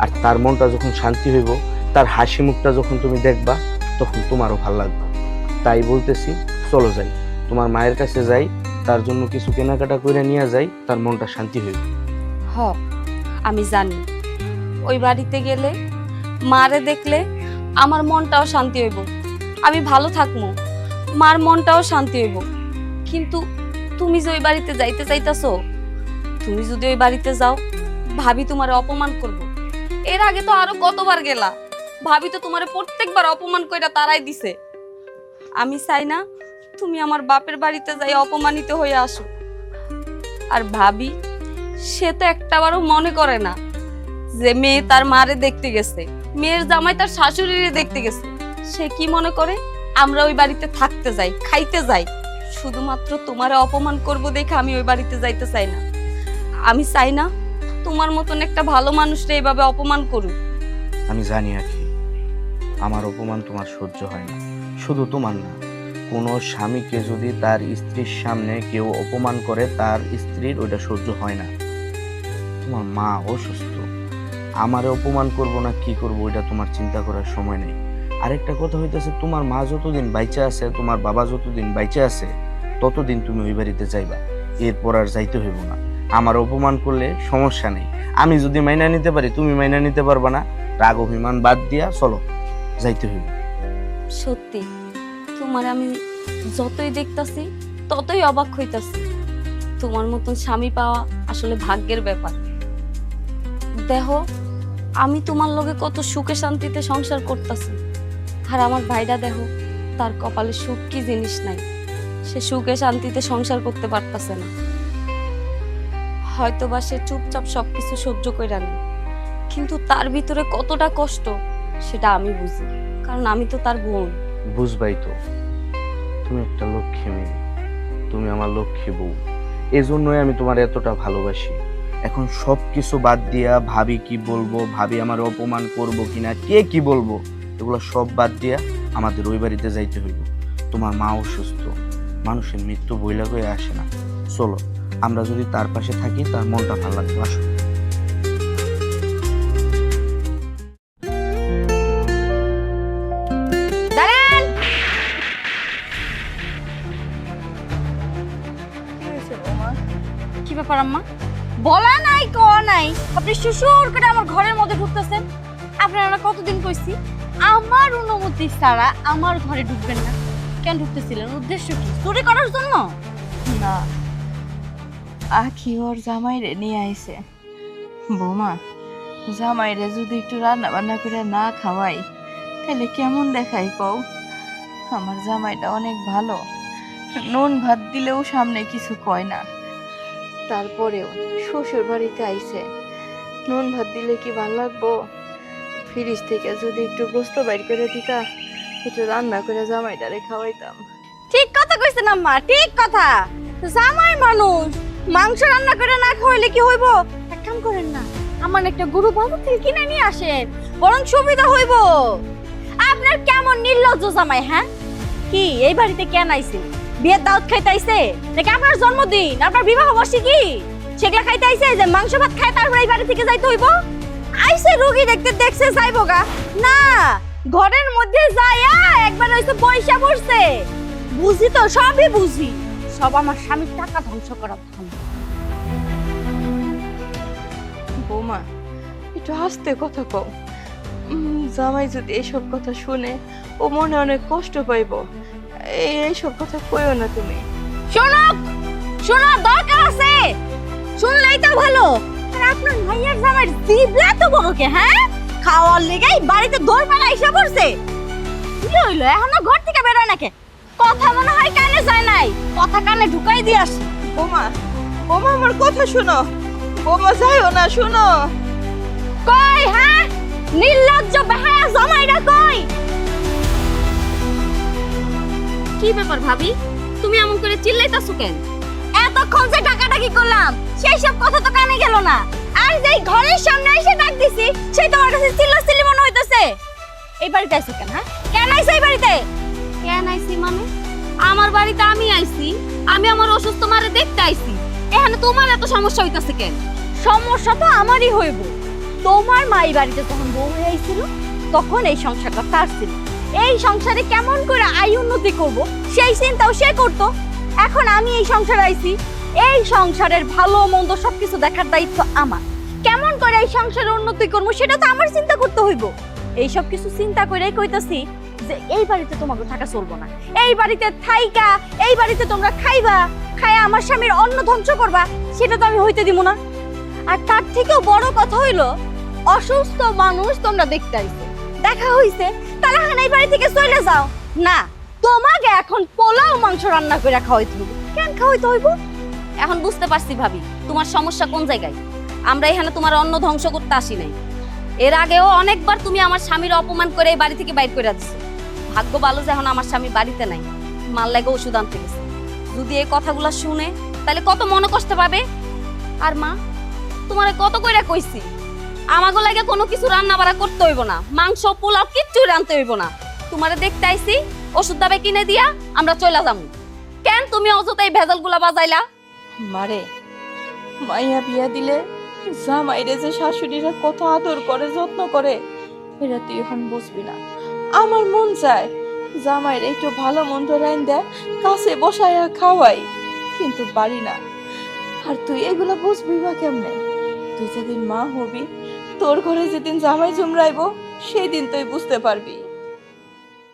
আর তার মনটা যখন শান্তি হইব, তার হাসি মুখটা যখন তুমি দেখবা, তখন তোমারও ভালো লাগবে। তাই বলতেছি, চলো যাই, তোমার মায়ের কাছে যাই, তার জন্য কিছু কেনাকাটা করে নিয়ে যাই, তার মনটা শান্তি হইবে। হ, আমি জানি ওই বাড়িতে গেলে মারে দেখলে আমার মনটাও শান্তি হইব, আমি ভালো থাকবো, মার মনটাও শান্তি হইব। কিন্তু তুমি যে ওই বাড়িতে যাইতে চাইতাছো, তুমি যদি ওই বাড়িতে যাও, ভাবি তোমারে অপমান করব। এর আগে তো আরো কতবার গেলা, ভাবি তো তোমারে প্রত্যেকবার অপমান কইরা তারাই দিছে। আমি চাই না তুমি আমার বাপের বাড়িতে যাই অপমানিত হয়ে আসো। আর ভাবি, সে তো একটাবারও মনে করে না যে মেয়ে তার মারে দেখতে গেছে, মেয়ের জামাই তার শাশুড়িরে দেখতে গেছে। সে কি মনে করে আমরা ওই বাড়িতে থাকতে যাই, খাইতে যাই, শুধুমাত্র তোমারে অপমান করব দেখে আমি ওই বাড়িতে যাইতে চাই না। আমি চাই না তোমার মতন একটা ভালো মানুষরে এইভাবে অপমান করুক। আমি জানি আখি, আমার অপমান তোমার সহ্য হয় না। শুধু তোমার না, কোনো স্বামীকে যদি তার স্ত্রীর সামনে কেউ অপমান করে, তার স্ত্রীর ওইটা সহ্য হয় না। তোমার মা অসুস্থ, আমারে অপমান করব না কি করব, ওইটা তোমার চিন্তা করার সময় নেই। আরেকটা কথা হইতেছে, তোমার মা যতদিন বাইচা আছে, তোমার বাবা যতদিন বাইচা আছে, ততদিন তুমি ওই বাড়িতে যাইবা, এরপর আর যাইতে হইব না। আমার অপমান করলে সমস্যা নেই, আমি যদি মাইনা নিতে পারি, তুমি মাইনা নিতে পারবা না। রাগ অভিমান বাদ দিয়া চলো, যাইতে হইব। সত্যি তোমার আমি যতই দেখতাছি ততই অবাক হইতাছি। তোমার মতন স্বামী পাওয়া আসলে ভাগ্যের ব্যাপার। দেখো, আমি তোমার লগে কত সুখে শান্তিতে সংসার করতেছি, আর আমার ভাইটা দেখো, তার কপালে সুখ কি জিনিস নাই, সে সুখে শান্তিতে সংসার করতে পারতাছে না। হয়তোবা সে চুপচাপ সবকিছু সহ্য কইরা নেয়, কিন্তু তার ভিতরে কতটা কষ্ট সেটা আমি বুঝি, কারণ আমি তো তার বোন। বুঝবাই তো, তুমি একটা লক্ষ্মী মেয়ে, তুমি আমার লক্ষ্মী বউ, এজন্যই আমি তোমার এতটা ভালোবাসি। এখন সবকিছু বাদ দিয়া ভাবি কি বলবো, ভাবি আমার অপমান করবো কিনা, কে কি বলবো, এগুলো সব বাদ দিয়া আমাদের ওই বাড়িতে যাইতে হইব। তোমার মা অসুস্থ, মানুষের মৃত্যু বইলা হয়ে আসে না। চলো, আমরা যদি তার পাশে থাকি, তার মনটা ভালো লাগবে। আসো। দাঁড়ান। কি ব্যাপার আম্মা? বলা নাই কওয়া নাই, আপনি শ্বশুর করে আমার ঘরের মধ্যে ঢুকতেছেন। আপনারা কতদিন কইছি আমার অনুমতি ছাড়া আমার ঘরে ঢুকবেন না? কেন ঢুকতেছিলেন? উদ্দেশ্য কি? চুরি করার জন্য? না, আখি ওর জামাইরে নিয়ে আইছে। বৌমা, জামাইরে যদি একটু রান্না বান্না করে না খাওয়াই, তাহলে কেমন দেখাই কও? আমার জামাইটা অনেক ভালো, নুন ভাত দিলেও সামনে কিছু কয় না। তারপরেও শ্বশুর বাড়িতে আইছে, নুন ভাত দিলে কি ভাল লাগবো? ফ্রিজ থেকে যদি একটু গোস্ত বাইর করে দিতা, একটু রান্না করে জামাইটারে খাওয়াইতাম। ঠিক কথা কইছেন আম্মা, ঠিক কথা। জামাই মানুষ, মাংস রান্না করে না খাওয়াইলে কি হইব? এক কাম করেন না, আমার একটা গরু বাজার থেকে কিনে নিয়ে আসেন, বরং সুবিধা হইব। আপনার কেমন নির্লজ্জ জামাই, হ্যাঁ? কি এই বাড়িতে কেন আইছে? বিয়ের দাওয়াত খাইতে আইছে নাকি আপনার জন্মদিন, আপনার বিবাহ বার্ষিকী, সেগুলা খাইতে আইছে যে মাংস ভাত খায় তারপরে এই বাড়ি থেকে যাইতে হইব? আইছে রোগী দেখতে, দেখছে যাইবো গা না, ঘরের মধ্যে যাইয়া একবার হইছে পয়সা পড়ছে। বুঝি তো, সবই বুঝি, সব আমার স্বামীর টাকা ধ্বংস করার ধান্দা। বৌমা, একটু আস্তে কথা কও। জামাই যদি এইসব কথা শুনে, ও মনে অনেক কষ্ট পাইব। এইসব কথা কইও না তুমি। শোনো, শোনো, দরকার আছে, শুনলেই তো ভালো। আর আপনার মাইয়ার জামাইয়ের জিভলা তো বড় কে, হ্যাঁ? খাওয়ার লেগেই বাড়িতে দৌড় আইসা পড়ছে। কি হইলো, এখনো ঘর থেকে বেরোয় নাকি? কথা মনে হয় কানে যায় নাই, কথা কানে ঢুকাই দিয়ে আসি। বৌমা, বৌমা, আমার কথা শোনো। বৌমা, যাইও না, শোনো। কই, হ্যাঁ? নির্লজ্জ বেহায়া জামাইরা কই? কি ব্যাপার ভাবি, তুমি এমন করে চিল্লাইতাছো কেন? এতক্ষণ যে ডাকাডাকি করলাম সেই সব কথা তো কানে গেল না, আর যেই ঘরের সামনে এসে ডাক দিছি সেই তোমার কাছে চিল্লাচিল্লি মনে হইতেছে। এই বাড়িতে আইছো কেন? হ্যাঁ, কেন আইছো এই বাড়িতে? কেন আইছি মানে? আমার বাড়িতে আমি আইছি, আমি আমার অসুস্থ মারে দেখতে আইছি। এখানে তোমার এত সমস্যা হইতাছে কেন? সমস্যা তো আমারই হইব। তোমার মা এই বাড়িতে যখন বউ হয়ে আইছিল তখন এই সংসারটা তার ছিল। এই সংসারে কেমন করে আয় উন্নতি করব সেই চিন্তাও সে করতো। এখন আমি এই সংসারে আইছি, এই সংসারের ভালো মন্দ সবকিছু দেখার দায়িত্ব আমার। কেমন করে এই সংসারের উন্নতি করবো সেটা তো আমার চিন্তা করতে হইব। এই সব কিছু চিন্তা করেই কইতাছি যে এই বাড়িতে তোমাকে থাকা চলবো না। এই বাড়িতে থাইকা এই বাড়িতে তোমরা খাইবা, খায়া আমার স্বামীর অন্ন ধ্বংস করবা, সেটা তো আমি হইতে দিব না। আর তার থেকেও বড় কথা হইলো, অসুস্থ মানুষ তোমরা দেখতে আইছো, দেখা হইছে, তারা এখন এই বাড়ি থেকে চলে যাও না। তোমাকে এখন পোলাও মাংস রান্না করে খাওয়াইতে হইব। কেন খাওয়াইতে হইব? এখন বুঝতে পারছি ভাবি তোমার সমস্যা কোন জায়গায়। আমরা এখানে তোমার অন্ন ধ্বংস করতে আসি নাই। এর আগেও অনেকবার তুমি আমার স্বামীর অপমান করে এই বাড়ি থেকে বাইর করে দিছো। ভাগ্য ভালো যে এখন আমার স্বামী বাড়িতে নাই, মাল লাগে ওষুধ আনতে গেছে। যদি এই কথাগুলো শুনে তাহলে কত মনে কষ্ট পাবে। আর মা, তোমারে কত কইরা কইছি আমাগো লাগে কোনো কিছু রান্না বাড়া করতে হইব না, মাংস পোলাও কিচ্ছু রানতে হইব না। তোমারে দেখতে আইছি, ওষুধ দাবে কিনে দিয়া আমরা চলে যাবো। কেন তুমি অযথাই ভেজালগুলা বাজাইলা? মারে, মাইয়া বিয়া দিলে জামাইরে যে শাশুড়িরা কত আদর করে যত্ন করে এটা তুই এখন বুঝবি না। আমার মন চায় জামাইরে একটু ভালো মন্দ রাইন দেয়, কাছে বসাইয়া খাওয়াই, কিন্তু পারি না। আর তুই এগুলো বুঝবি বা কেমনে? তুই যেদিন মা হবি, তোর ঘরে যেদিন জামাই জুমরাইব, সেই দিন তুই বুঝতে পারবি।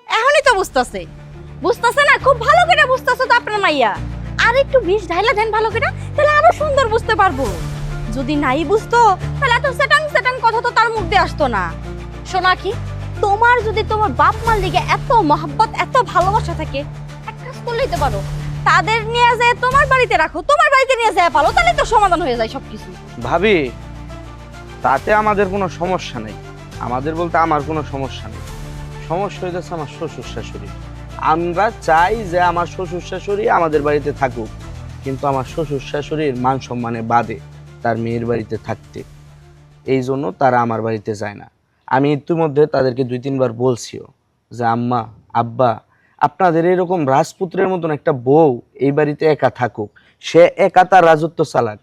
এখনই তো বুঝতাছে না, খুব ভালো করে বুঝতাছে তো আপনার মাইয়া। আর একটু বিষ ঢাইলা দেন ভালো করে, তাহলে আরো সুন্দর বুঝতে পারবো। যদি নাই বুঝতো তাহলে এত সেটাং সেটাং কথা তো তার মুখ দিয়ে আসতো না। শোনা কি, তোমার যদি তোমার বাপ মার লিগে এত মহব্বত এত ভালোবাসা থাকে, এক কাজ করে নিতে পারো, তাদের নিয়ে যায় তোমার বাড়িতে রাখো, তোমার বাড়িতে নিয়ে যায় পালো, তাহলে তো সমাধান হয়ে যায় সবকিছু। ভাবি, তাতে আমাদের কোনো সমস্যা নেই। আমাদের বলতে আমার কোনো সমস্যা নেই। সমস্যা হইতেছে আমার শ্বশুর শাশুড়ি। আমরা চাই যে আমার শ্বশুর শাশুড়ি আমাদের বাড়িতে থাকুক, কিন্তু আমার শ্বশুর শাশুড়ির মান সম্মানে বাদে তার মেয়ের বাড়িতে থাকতে, এই জন্য তারা আমার বাড়িতে যায় না। আমি ইতিমধ্যে তাদেরকে 2-3 বার বলছিও যে আম্মা, আব্বা, আপনাদের এরকম রাজপুত্রের মতন একটা বউ এই বাড়িতে একা থাকুক, সে একা তার রাজত্ব চালাক,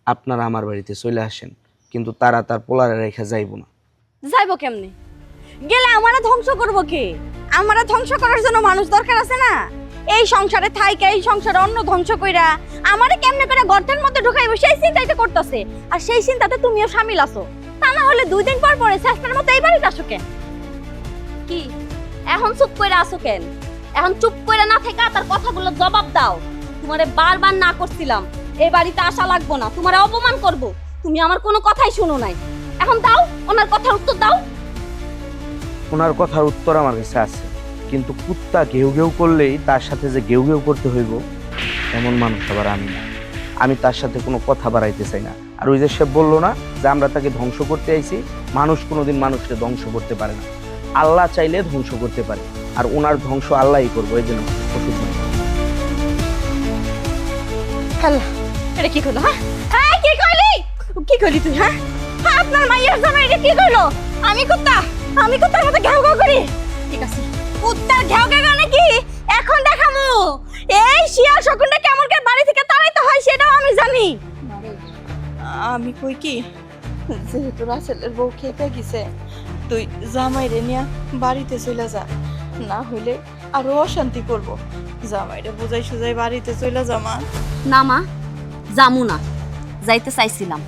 আপনারা আমার বাড়িতে চলে আসেন। কিন্তু তারা তার পোলারে রেখে যাইব না। যাইবো কেমনে? গেলে আমারা ধ্বংস করবো কে? আমারা ধ্বংস করার জন্য মানুষ দরকার আছে না? এই সংসারে থাইকা এই সংসারে অন্য ধ্বংস কইরা আমারে কেমনে করে গর্তের মধ্যে ঢুকাইবো সেই চিন্তাই তো করতেছে। আর সেই চিন্তাতে তুমিও শামিল আছো। তা না হলে 2 দিন পর পরে চেষ্টার মতো এই বাড়িতে আসো কেন? কি এখন চুপ কইরা আসো কেন? এখন চুপ কইরা না থেকে তার কথাগুলো জবাব দাও। তোমারে বারবার না করছিলাম এই বাড়িতে আসা লাগবো না, তোমারে অপমান করব, তুমি আমার কোনো কথাই শুনো নাই। এখন দাও, ওনার কথার উত্তর দাও। ওনার কথার উত্তর আমার কাছে আছে, কিন্তু কুত্তা ঘেউ ঘেউ করলেই তার সাথে যে ঘেউ ঘেউ করতে হইব এমন মানুষ আবার আমি না। আমি তার সাথে কোনো কথা বাড়াইতে চাই না। আর ওই যে সে বললো না যে আমরা তাকে ধ্বংস করতে আইছি, মানুষ কোনোদিন মানুষকে ধ্বংস করতে পারে না, আল্লাহ চাইলে ধ্বংস করতে পারে। আর ওনার ধ্বংস আল্লাহই করবো, এই জন্য ওষুধ নেই। হ্যালো, এটা কি করলো? হ্যাঁ কি কইলি? কি কইলি তুই? হ্যাঁ আপনার মাইয়ার জামাই এটা কি কইলো? আমি কুত্তার মতো ঘেউ ঘেউ করি? ঠিক আছে, কুত্তার ঘেউ ঘেউ নাকি এখন দেখামু। এই শিয়াল শকুনটা কেমন করে বাড়ি থেকে তাড়াইতে হয় সেটাও আমি জানি। আমি কই কি, যেহেতু রাসেলের বউ খেপে গেছে, তুই জামাইরে নিয়ে বাড়িতে চলে যা, না হইলে আরো অশান্তি করবো। জামাইরে বুঝাই সুজাই বাড়িতে চলে যা মা। না মা, যামু না। যাইতে চাইছিলাম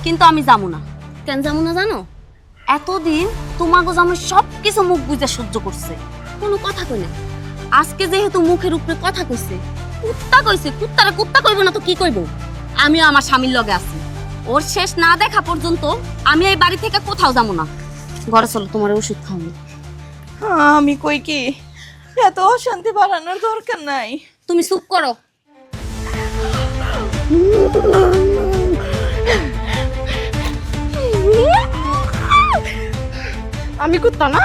কিন্তু আমি যামু না। কেন যামু না জানো? এতদিন তোমাগো জামাই সবকিছু মুখ বুঝে সহ্য করছে, কোনো কথা কই না। আজকে যেহেতু মুখের উপরে কথা কইছে, কুত্তা কইছে, কুত্তারে কুত্তা কইব না তো কি কইব? আমিও আমার স্বামীর লগে আছি, ওর শেষ না দেখা পর্যন্ত আমি এই বাড়ি থেকে কোথাও যাবো না। ঘরে চলো, তোমার ওষুধ খাওয়াবো। আমি কই কি, এত অশান্তি বাড়ানোর দরকার নাই। তুমি চুপ করো। আমি কুত্তা না,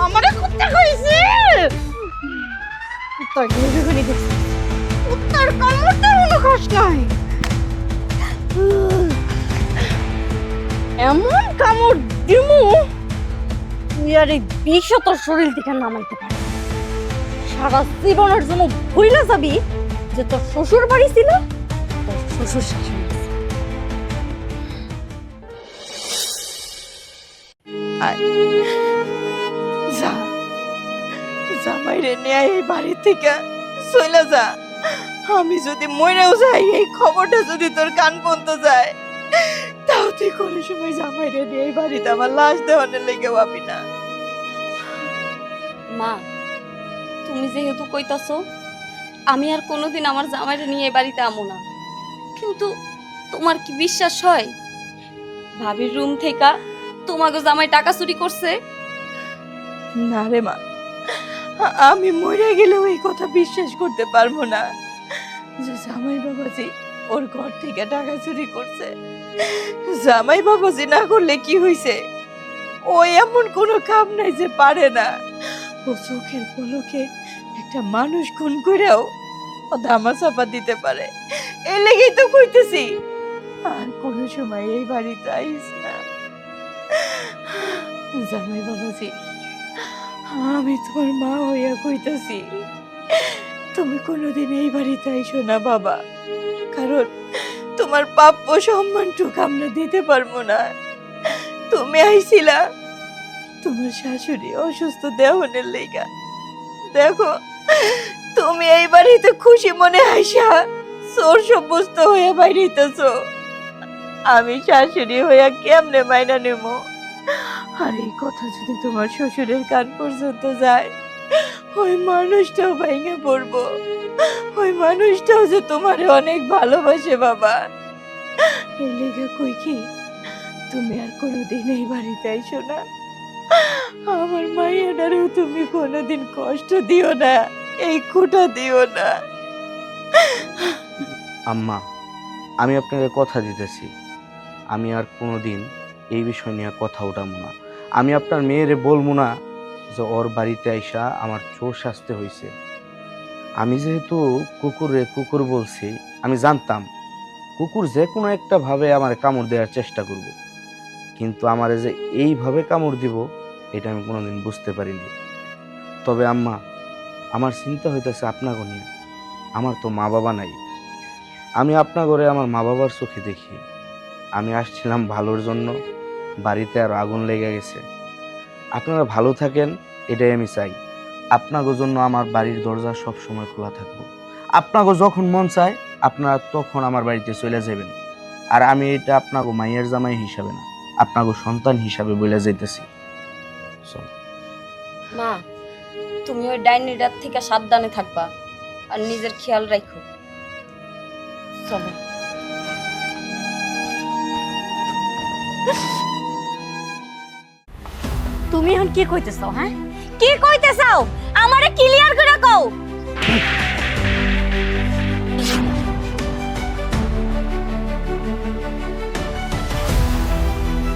আমারে কুত্তা কইছে। তোর ঘুরে দেখছি উত্তর কামড়টা মনে খাস নাই এমন কামড় দিমু তুই আর এই বিষ তোর শরীর থেকে নামাইতে পারবি না। সারা জীবনের জন্য ভুলে যাবি যে তোর শ্বশুর বাড়ি ছিল তোর শ্বশুর শাশুড়ি ছিল। যা জামাইরে নিয়ে এই বাড়ি থেকে চলে যা। আমি যদি মরেও যাই এই খবরটা যদি তোর কান পর্যন্ত যায় তাও তুই কোনো সময় জামাইরে নিয়ে এই বাড়িতে আমার লাশ দেওয়ানের লেগে পাবি না। মা তুমি যেহেতু কইতাছো আমি আর কোনোদিন আমার জামাইরে নিয়ে এ বাড়িতে আমো না, কিন্তু তোমার কি বিশ্বাস হয় ভাবির রুম থেকে তোমাকে জামাই টাকা চুরি করছে? না রে মা, আমি মরে গেলেও এই কথা বিশ্বাস করতে পারবো না যে জামাই বাবাজি ওর ঘর থেকে টাকা চুরি করছে। জামাই বাবাজি না করলে কি হইছে, ও এমন কোনো কাম নাই যে পারে না। ও চোখের পলকে একটা মানুষ খুন করেও ও ধামা চাপা দিতে পারে। এই লেগেই তো কইতেছি আর কোনো সময় এই বাড়িতে আইস না। জামাই বাবাজি, আমি তোমার মা হইয়া কইতাছি তুমি কোনোদিন এই বাড়িতে আইসো না বাবা, কারণ তোমার প্রাপ্য সম্মানটুকু আমরা দিতে পারবো না। তুমি আইছিলা তোমার শাশুড়ি অসুস্থ দেহনের লেগা, দেখো তুমি এই বাড়িতে খুশি মনে আইসা চোর সাব্যস্ত হয়ে বাইরেতেছো। আমি শাশুড়ি হইয়া কেমনে মাইনা নেব? আর এই কথা যদি তোমার শ্বশুরের কান পর্যন্ত যায়, ওই মানুষটাও ভেঙে পড়বো। ওই মানুষটাও যে তোমারে অনেক ভালোবাসে বাবা। এই লেগে কই কি তুমি আর কোনোদিন এই বাড়িতে আইসো না। আমার মাইয়াটারেও তুমি কোনোদিন কষ্ট দিও না, এই খুঁটা দিও না। আম্মা, আমি আপনাকে কথা দিতেছি, আমি আর কোনোদিন এই বিষয় নিয়ে কথা উঠাবো না। আমি আপনার মেয়েরে বলবো না যে ওর বাড়িতে আইসা আমার চোর শাস্তি হয়েছে। আমি যেহেতু কুকুর বলছি, আমি জানতাম কুকুর যে কোনো একটা ভাবে আমার কামড় দেওয়ার চেষ্টা করব, কিন্তু আমার যে এইভাবে কামড় দিব এটা আমি কোনোদিন বুঝতে পারিনি। তবে আম্মা, আমার চিন্তা হইতেছে আপনাকে নিয়ে। আমার তো মা বাবা নাই, আমি আপনার ঘরে আমার মা বাবার চোখে দেখি। আমি আসছিলাম ভালোর জন্য, বাড়িতে আর আগুন লেগে গেছে। আপনারা ভালো থাকেন এটাই আমি চাই। আপনাদের জন্য আমার বাড়ির দরজা সব সময় খোলা থাকবো। আপনাকে যখন মন চায় আপনারা তখন আমার বাড়িতে চলে যাবেন। আর আমি এটা আপনাকে মায়ের জামাই হিসাবে না, আপনাকে সন্তান হিসাবে বলে যাইতেছি। মা তুমি ওই ডাইনিটার থেকে সাবধানে থাকবা আর নিজের খেয়াল রাখো। চলো। তুমি এখন কি কইতেছো? হ্যাঁ, কি কইতেছো? আমারে ক্লিয়ার করে কও।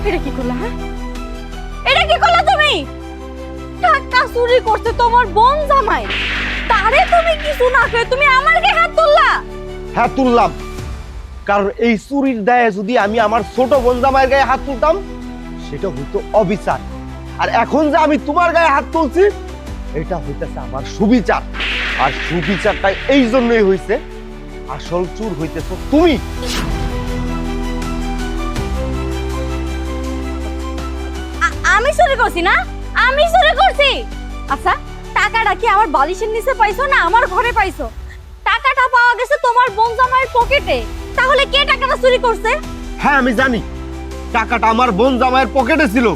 এটা কি করলা? হ্যাঁ, এটা কি করলা তুমি? টাকা চুরি করতে তোমার বোন জামাই, তারে তুমি কিছু না করে তুমি আমার গায়ে হাত তুললা? হ্যাঁ তুললাম, কারণ এই চুরির দায়ে যদি আমি আমার ছোট বোন জামাইয়ের গায়ে হাত তুলতাম সেটা হইতো অবিচার। আর এখন যে আমি তোমার গায়ে হাত তুলছি এটা হইতেছে আমার সুবিচার। আর সুবিচারটা এই জন্যই হইছে, আসল চুর হইতেছ তুমি। আমি চুরি করছি না? আমি চুরি করছি? আচ্ছা, টাকাটা কি আমার বালিশের নিচে পাইছো না আমার ঘরে পাইছো? টাকাটা পাওয়া গেছে তোমার বোন জামাইয়ের পকেটে, তাহলে কে টাকাটা চুরি করছে? হ্যাঁ আমি জানি টাকাটা আমার বোন জামাইয়ের পকেটে ছিল,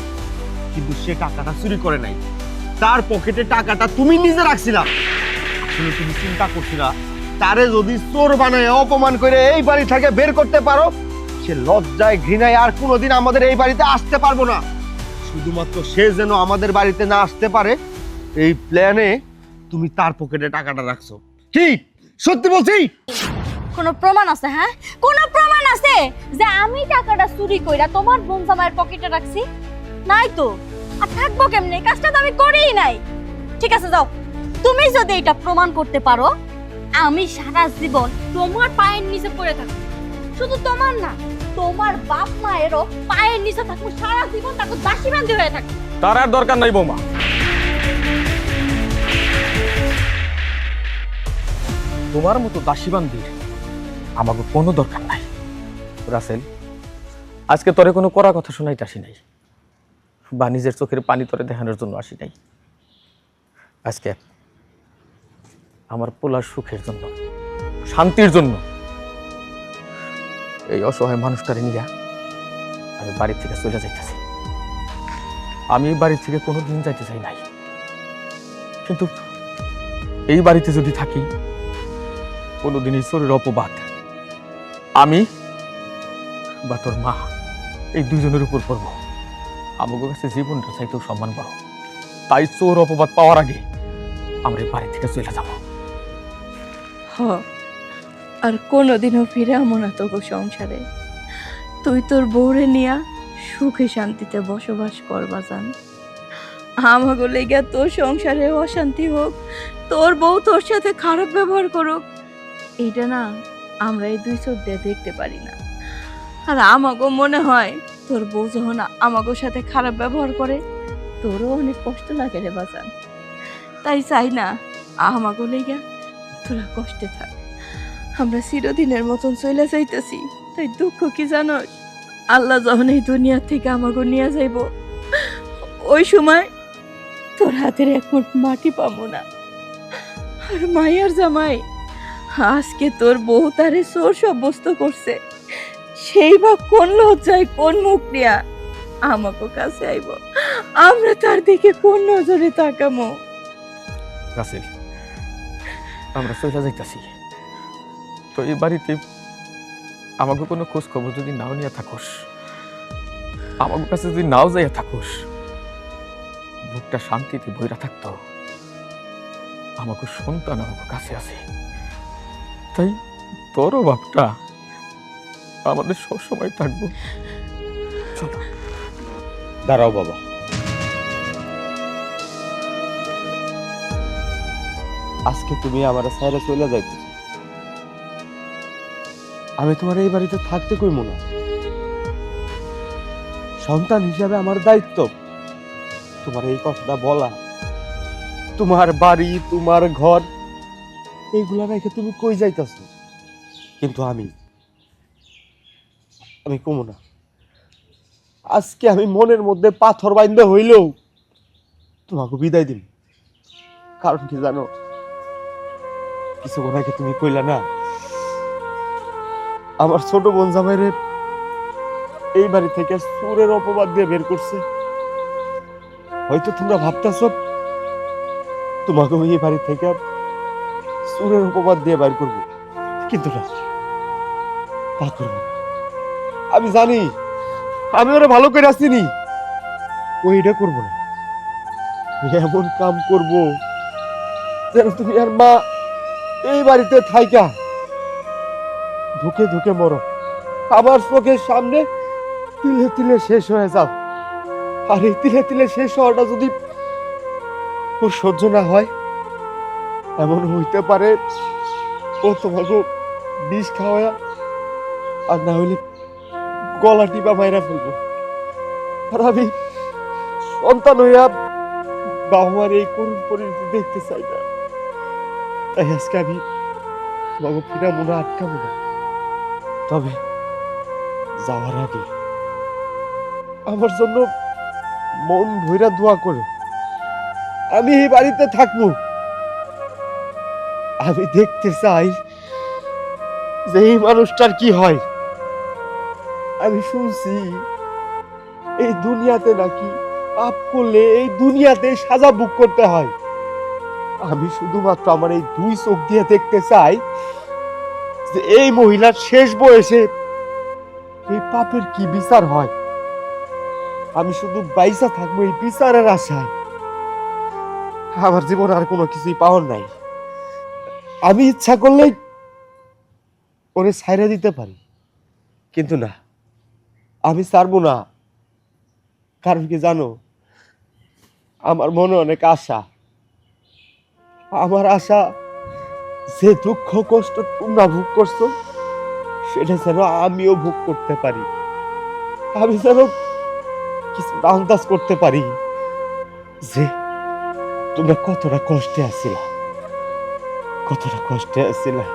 কিন্তু সে টাকাটা চুরি করে নাই। তার পকেটে টাকাটা তুমি নিজে রাখছিলা। আসলে তুমি চিন্তা করছিলা তারে যদি চোর বানায় অপমান করে এই বাড়ি থেকে বের করতে পারো, সে লজ্জায় ঘৃণায় আর কোনোদিন আমাদের এই বাড়িতে আসতে পারবো না। শুধুমাত্র সে যেন আমাদের বাড়িতে না আসতে পারে এই প্ল্যানে তুমি তার পকেটে টাকাটা রাখছো। কি সত্যি বলছি? কোনো প্রমাণ আছে? হ্যাঁ, কোনো প্রমাণ আছে যে আমি টাকাটা চুরি কইরা তোমার বোন জামাইয়ের পকেটে রাখছি? নাই তো। আর থাকবো কেমনে? কাজটা তো আমি করিই নাই। ঠিক আছে, যাও তুমি যদি এটা প্রমাণ করতে পারো, আমি সারা জীবন তোমার পায়ের নিচে পড়ে থাকবো। শুধু তোমার না, তোমার বাপ মায়েরও পায়ের নিচে থাকবো সারা জীবন, তাকে দাসী বান্ধি হয়ে থাকবো। তার আর দরকার নাই বৌমা। তোমার মতো দাসীবান্দির আমাকে কোনো দরকার নাই। রাসেল, আজকে তোরে কোনো কড়া কথা শোনাইতে আসি নাই, বা নিজের চোখের পানি তোরে দেখানোর জন্য আসি নাই। আজকে আমার পোলার সুখের জন্য, শান্তির জন্য এই অসহায় মানুষটারে নিয়ে আমি বাড়ি থেকে চলে যাইতেছি। আমি এই বাড়ি থেকে কোনোদিন যাইতে চাই নাই, কিন্তু এই বাড়িতে যদি থাকি কোনোদিন ঈশ্বরের অপবাদ আমি বা তোর মা এই দুজনের উপর পড়ব। আমাকে কাছে জীবনটা চাইতেও সম্মান পাবো। তাই চোর অপবাদ পাওয়ার আগে আমরা এই বাড়ি থেকে চলে যাব। আর কোনোদিনও ফিরে আমো না তোকে সংসারে। তুই তোর বউরে নিয়া সুখে শান্তিতে বসবাস করবা জান। আমাকে লেগে তোর সংসারে অশান্তি হোক, তোর বউ তোর সাথে খারাপ ব্যবহার করুক, এইটা না আমরা এই দুই চোখ দিয়ে দেখতে পারি না। আর আমাকে মনে হয় তোর বউ যখন আমাকে সাথে খারাপ ব্যবহার করে, তোরও অনেক কষ্ট লাগে রে বাজান। তাই চাই না আমাকে লেগে তোরা কষ্টে থাক। আমরা চিরদিনের মতন চলে যাইতেছি, তাই দুঃখ কি জানোস, আল্লাহ যখন এই দুনিয়া থেকে আমাকে নিয়ে যাইব, ওই সময় তোর হাতের এক মুঠ মাটি পাবো না। আর মাইয়ার জামাই আজকে তোর বউ তারে চোর সাব্যস্ত করছে, সেই বা কোন লজ্জায় কোন মুখ নিয়া আমাকে কাছে আইব, আমরা তার দিকে কোন নজরে তাকামো? রাসেল, আমরা চলে যাইতেছি। তো এই বাড়িতে আমাকে কোনো খোঁজ খবর যদি নাও নিয়ে থাকোস, আমার কাছে যদি নাও যাইয়া থাকোস, বুকটা শান্তিতে বইরা থাকতো। আমাকে সন্তান আমাকে কাছে আছে, তাই তোরও বাপটা আমাদের সবসময় থাকবো। চলো। দাঁড়াও বাবা, আজকে তুমি আমার সাইরা চলে যাইতেছ, আমি তোমার এই বাড়িতে থাকতে কইব না। সন্তান হিসাবে আমার দায়িত্ব তোমার এই কথাটা বলা। তোমার বাড়ি, তোমার ঘর, এইগুলা রেখে তুমি কই যাইতাছ? কিন্তু আমি কমো না। আজকে আমি মনের মধ্যে পাথর বাইন্দা হইলেও তোমাকে বিদায় দিন। কারণ কি জানো, কিছুক্ষণ আগে তুমি কইলা না আমার ছোট বোন জামাইরে এই বাড়ি থেকে চোরের অপবাদ দিয়ে বের করছে। হয়তো তোমরা ভাবতেছ তোমাকে এই বাড়ি থেকে চোরের অপবাদ দিয়ে বাইর করব, কিন্তু না, তা করব না। আমি জানি আমি ওরা ভালো করে আসিনি, ওইটা করব না। এমন কাম করব যেন তুমি আর মা এই বাড়িতে থাইকা ধুকে ধুকে মরো, আমার চোখের সামনে তিলে তিলে শেষ হয়ে যাও। আর এই তিলে তিলে শেষ হওয়াটা যদি ওর সহ্য না হয়, এমন হইতে পারে ও তোমাকে বিষ খাওয়া আর না হইলে গলা টিপা মাইরা ফেলবো। আর আমি সন্তান হইয়া বাবা মার এই করুণ পরিণতি দেখতে চাই না। তাই আজকে আমি তোমাকে ফিরা মনে আটকাবো না। তবে যাওয়ার আগে আমার জন্য মন ভইরা দোয়া করো। আমি এই বাড়িতে থাকবো, আমি দেখতে চাই যে এই মানুষটার কি হয়। আমি শুনছি এই দুনিয়াতে নাকি পাপ করলে এই দুনিয়াতে সাজা ভোগ করতে হয়। আমি শুধুমাত্র আমার এই দুই চোখ দিয়ে দেখতে চাই যে এই মহিলার শেষ বয়সে এই পাপের কি বিচার হয়। আমি শুধু বাইসা থাকবো এই বিচারের আশায়। আমার জীবন আর কোনো কিছুই পাওয়ার নাই। আমি ইচ্ছা করলেই ওরে ছাইরা দিতে পারি, কিন্তু না, আমি ছাড়বো না। কারণ কি জানো, আমার মনে অনেক আশা। আমার আশা যে দুঃখ কষ্ট তোমরা ভোগ করছো সেটা যেন আমিও ভোগ করতে পারি। আমি যেন কিছু আন্দাজ করতে পারি যে তোমরা কতটা কষ্টে আছিলা, কতটা কষ্টে আছিলা।